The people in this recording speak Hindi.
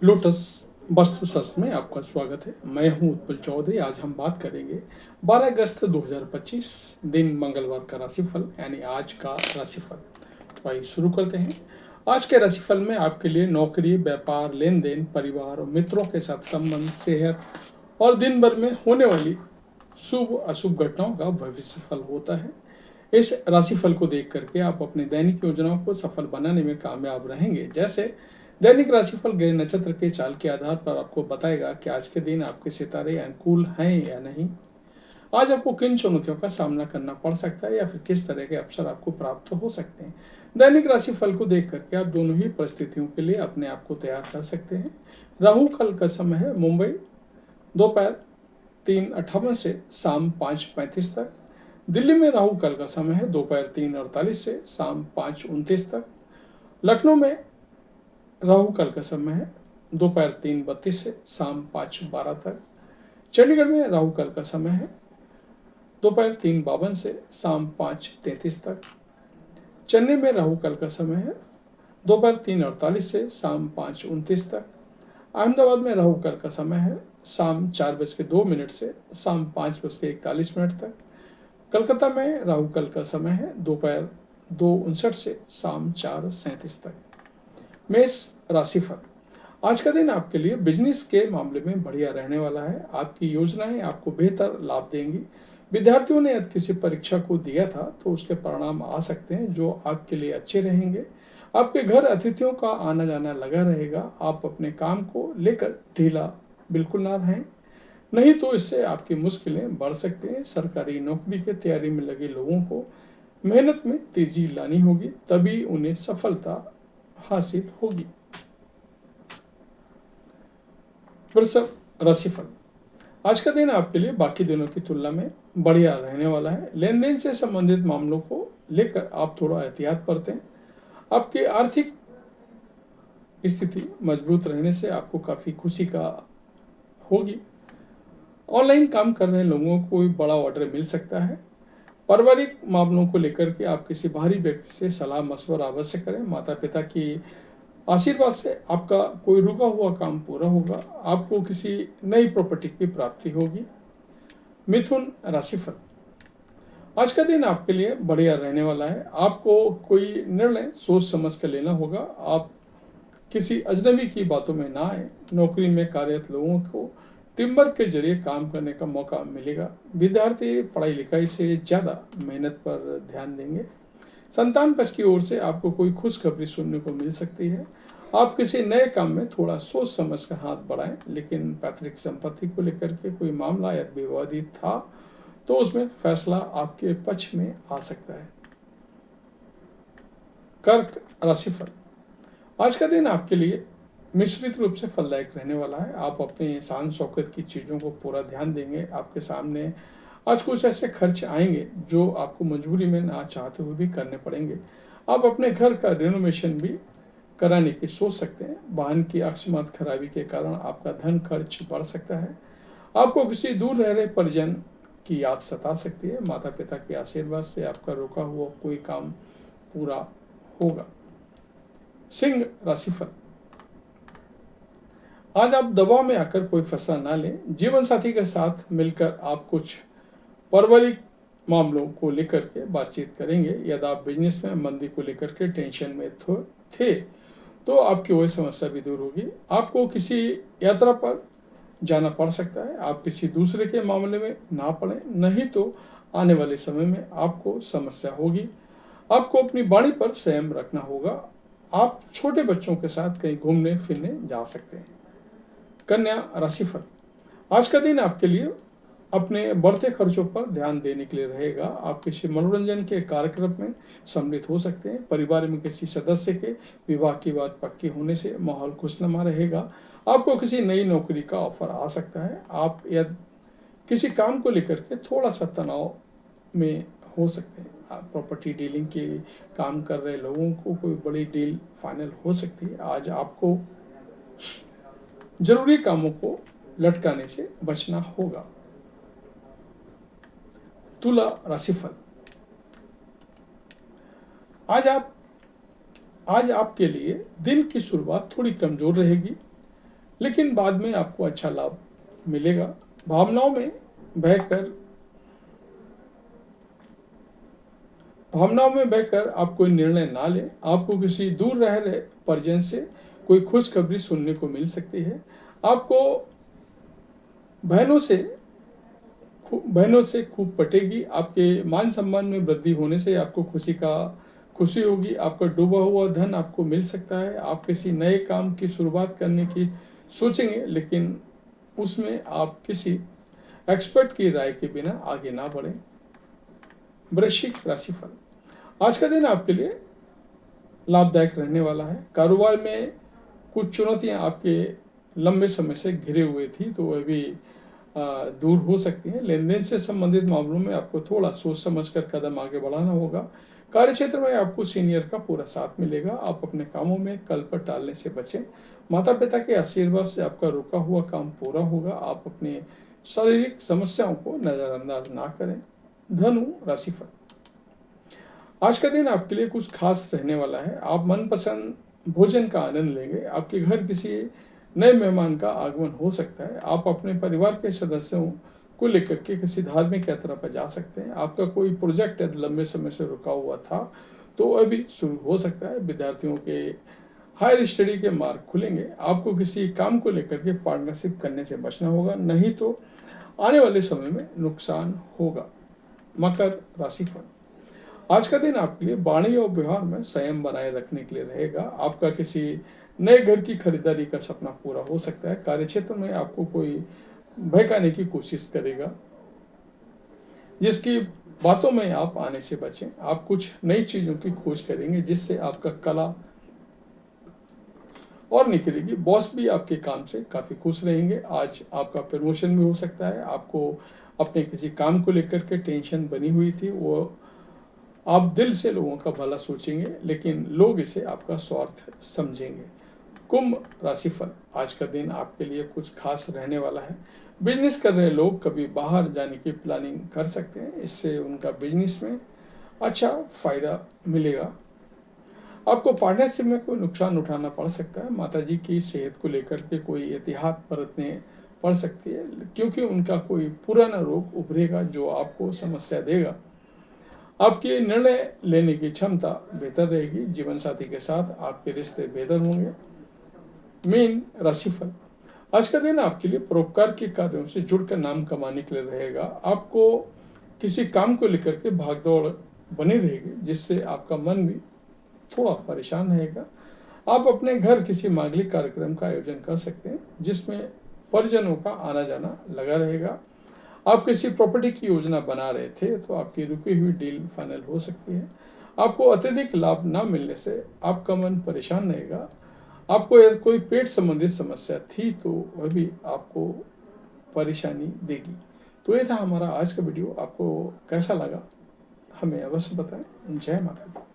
लोटस वास्तुशास्त्र में आपका स्वागत है। मैं हूं उत्पल चौधरी। आज हम बात करेंगे 12 अगस्त 2025 दिन मंगलवार का राशिफल यानी आज का राशिफल। तो आइए शुरू करते हैं। आज के राशिफल में आपके लिए नौकरी, व्यापार, लेन देन, परिवार और मित्रों के साथ संबंध, सेहत और दिन भर में होने वाली शुभ अशुभ घटनाओं का भविष्यफल होता है। इस राशिफल को देख करके आप अपनी दैनिक योजनाओं को सफल बनाने में कामयाब रहेंगे। जैसे दैनिक राशिफल ग्रह नक्षत्र के चाल के आधार पर आपको बताएगा कि आज के दिन आपके सितारे अनुकूल हैं या नहीं। आज आपको किन चुनौतियों का सामना करना पड़ सकता है या फिर किस तरह के अवसर आपको प्राप्त हो सकते हैं। दैनिक राशिफल को देख करके आप दोनों ही परिस्थितियों के लिए अपने आप को तैयार कर सकते हैं। राहु काल का समय है मुंबई दोपहर 3:58 से शाम 5:35 तक। दिल्ली में राहु काल का समय है दोपहर 3:48 से शाम 5:29 तक। लखनऊ में राहु काल का समय है दोपहर 3:32 से शाम 5:12 तक। चंडीगढ़ में राहु काल का समय है दोपहर 3:52 से शाम 5:33 तक। चेन्नई में राहु काल का समय है दोपहर 3:48 से शाम 5:29 तक। अहमदाबाद में राहु काल का समय है शाम 4:02 से शाम 5:41 तक। कलकत्ता में राहु काल का समय है दोपहर 2:59 से शाम 4:37 तक। मेष राशिफल। आज का दिन आपके लिए बिजनेस के मामले में बढ़िया रहने वाला है। आपकी योजनाएं आपको बेहतर लाभ देंगी। विद्यार्थियों ने यदि किसी परीक्षा को दिया था तो उसके परिणाम आ सकते हैं जो आपके लिए अच्छे रहेंगे। आपके घर अतिथियों का आना जाना लगा रहेगा। आप अपने काम को लेकर ढीला बिल्कुल ना रहें, नहीं तो इससे आपकी मुश्किलें बढ़ सकती हैं। सरकारी नौकरी की तैयारी में लगे लोगों को मेहनत में तेजी लानी होगी, तभी उन्हें सफलता हासिल होगी। वृषभ राशिफल। आज का दिन आपके लिए बाकी दिनों की तुलना में बढ़िया रहने वाला है। लेन देन से संबंधित मामलों को लेकर आप थोड़ा एहतियात बरतें। आपकी आर्थिक स्थिति मजबूत रहने से आपको काफी खुशी का होगी। ऑनलाइन काम कर रहे लोगों को कोई बड़ा ऑर्डर मिल सकता है। पारिवारिक मामलों को लेकर के आप किसी बाहरी व्यक्ति से सलाह मशवरा अवश्य करें। माता पिता की आशीर्वाद से आपका कोई रुका हुआ काम पूरा होगा। आपको किसी नई प्रॉपर्टी की प्राप्ति होगी। मिथुन राशिफल। आज का दिन आपके लिए बढ़िया रहने वाला है। आपको कोई निर्णय सोच समझ कर लेना होगा। आप किसी अजनबी की बातों में ना आए। नौकरी में कार्यरत लोगों को टीम वर्क के जरिए काम करने का मौका मिलेगा। विद्यार्थी पढ़ाई लिखाई से ज्यादा मेहनत पर ध्यान देंगे। संतान पक्ष की ओर से आपको कोई खुशखबरी सुनने को मिल सकती है। आप किसी नए काम में थोड़ा सोच समझ कर हाथ बढ़ाएं, लेकिन पैतृक संपत्ति को लेकर के कोई मामला यदि विवादित था तो उसमें फैसला आपके पक्ष में आ सकता है। कर्क राशिफल। आज का दिन आपके लिए मिश्रित रूप से फलदायक रहने वाला है। आप अपने शान शौकत की चीजों को पूरा ध्यान देंगे। आपके सामने आज कुछ ऐसे खर्च आएंगे जो आपको मजबूरी में ना चाहते हुए भी करने पड़ेंगे। आप अपने घर का रिनोवेशन भी कराने की सोच सकते हैं। वाहन की अकस्मात खराबी के कारण आपका धन खर्च बढ़ सकता है। आपको किसी दूर रह रहे परिजन की याद सता सकती है। माता पिता के आशीर्वाद से आपका रुका हुआ कोई काम पूरा होगा। सिंह राशिफल। आज आप दबाव में आकर कोई फैसला ना लें। जीवन साथी के साथ मिलकर आप कुछ पारिवारिक मामलों को लेकर के बातचीत करेंगे। यदि आप बिजनेस में मंदी को लेकर के टेंशन में थे तो आपकी वही समस्या भी दूर होगी। आपको किसी यात्रा पर जाना पड़ सकता है। आप किसी दूसरे के मामले में ना पड़े, नहीं तो आने वाले समय में आपको समस्या होगी। आपको अपनी वाणी पर संयम रखना होगा। आप छोटे बच्चों के साथ कहीं घूमने फिरने जा सकते हैं। कन्या राशिफल। आज का दिन आपके लिए अपने बढ़ते खर्चों पर ध्यान देने के लिए रहेगा। आप किसी मनोरंजन के कार्यक्रम में सम्मिलित हो सकते हैं। परिवार में किसी सदस्य के विवाह की बात पक्की होने से माहौल खुशनुमा रहेगा। आपको किसी नई नौकरी का ऑफर आ सकता है। आप यदि किसी काम को लेकर के थोड़ा सा तनाव में हो सकते हैं। प्रॉपर्टी डीलिंग के काम कर रहे लोगों को कोई बड़ी डील फाइनल हो सकती है। आज आपको जरूरी कामों को लटकाने से बचना होगा। तुला राशिफल। आज आपके लिए दिन की शुरुआत थोड़ी कमजोर रहेगी। लेकिन बाद में आपको अच्छा लाभ मिलेगा। भावनाओं में बहकर भावनाओं में बहकर आप कोई निर्णय ना लें। आपको किसी दूर रह रहे परिजन से कोई खुशखबरी सुनने को मिल सकती है। आपको बहनों से खूब पटेगी। आपके मान सम्मान में वृद्धि होने से आपको खुशी होगी। आपका डूबा हुआ धन आपको मिल सकता है। आप किसी नए काम की शुरुआत करने की सोचेंगे, लेकिन उसमें आप किसी एक्सपर्ट की राय के बिना आगे ना बढ़ें। वृश्चिक राशिफल, आज का दिन आपके लिए लाभदायक रहने वाला है। कारोबार में कुछ चुनौतियां आपके लंबे समय से घिरे हुए थी, तो वह भी दूर हो सकती हैं। लेन देन से संबंधित मामलों में आपको थोड़ा सोच समझकर कदम आगे बढ़ाना होगा। कार्य क्षेत्र में आपको सीनियर का पूरा साथ मिलेगा। आप अपने कामों में कल पर टालने से बचें। माता पिता के आशीर्वाद से आपका रुका हुआ काम पूरा होगा। आप अपने शारीरिक समस्याओं को नजरअंदाज ना करें। धनु राशिफल, आज का दिन आपके लिए कुछ खास रहने वाला है। आप मनपसंद भोजन का आनंद लेंगे। आपके घर किसी नए मेहमान का आगमन हो सकता है। आप अपने परिवार के सदस्यों को लेकर के किसी धार्मिक यात्रा पर जा सकते हैं। आपका कोई प्रोजेक्ट यदि लंबे समय से रुका हुआ था तो अभी शुरू हो सकता है। विद्यार्थियों के हायर स्टडी के मार्ग खुलेंगे। आपको किसी काम को लेकर के पार्टनरशिप करने से बचना होगा, नहीं तो आने वाले समय में नुकसान होगा। मकर राशिफल, आज का दिन आपके लिए वाणी और व्यवहार में संयम बनाए रखने के लिए रहेगा। आपका किसी नए घर की खरीदारी का सपना पूरा हो सकता है। कार्यक्षेत्र में आपको कोई बहकाने की कोशिश करेगा, जिसकी बातों में आप आने से बचें। आप कुछ नई चीजों की खोज करेंगे, जिससे आपका कला और निखरेगी। बॉस भी आपके काम से काफी खुश रहेंगे। आज आपका प्रमोशन भी हो सकता है। आपको अपने किसी काम को लेकर के टेंशन बनी हुई थी, वो आप दिल से लोगों का भला सोचेंगे, लेकिन लोग इसे आपका स्वार्थ समझेंगे। कुंभ राशिफल, आज का दिन आपके लिए कुछ खास रहने वाला है। बिजनेस कर रहे लोग कभी बाहर जाने की प्लानिंग कर सकते हैं। इससे उनका बिजनेस में अच्छा फायदा मिलेगा। आपको पार्टनरशिप में कोई नुकसान उठाना पड़ सकता है। माताजी की सेहत को लेकर के कोई एहतियात बरतने पड़ सकती है, क्योंकि उनका कोई पुराना रोग उभरेगा जो आपको समस्या देगा। आपकी निर्णय लेने की क्षमता बेहतर रहेगी। जीवन साथी के साथ आपके रिश्ते बेहतर होंगे। मीन राशिफल, आज का दिन आपके लिए परोपकार के कार्यों से जुड़कर नाम कमाने के लिए रहेगा। आपको किसी काम को लेकर के भागदौड़ बनी रहेगी, जिससे आपका मन भी थोड़ा परेशान रहेगा। आप अपने घर किसी मांगलिक कार्यक्रम का आयोजन कर सकते हैं, जिसमें परिजनों का आना जाना लगा रहेगा। आप किसी प्रॉपर्टी की योजना बना रहे थे, तो आपकी रुकी हुई डील फाइनल हो सकती है। आपको अत्यधिक लाभ न मिलने से आपका मन परेशान रहेगा। आपको यदि कोई पेट संबंधित समस्या थी, तो वह भी आपको परेशानी देगी। तो ये था हमारा आज का वीडियो। आपको कैसा लगा हमें अवश्य बताएं। जय माता दी।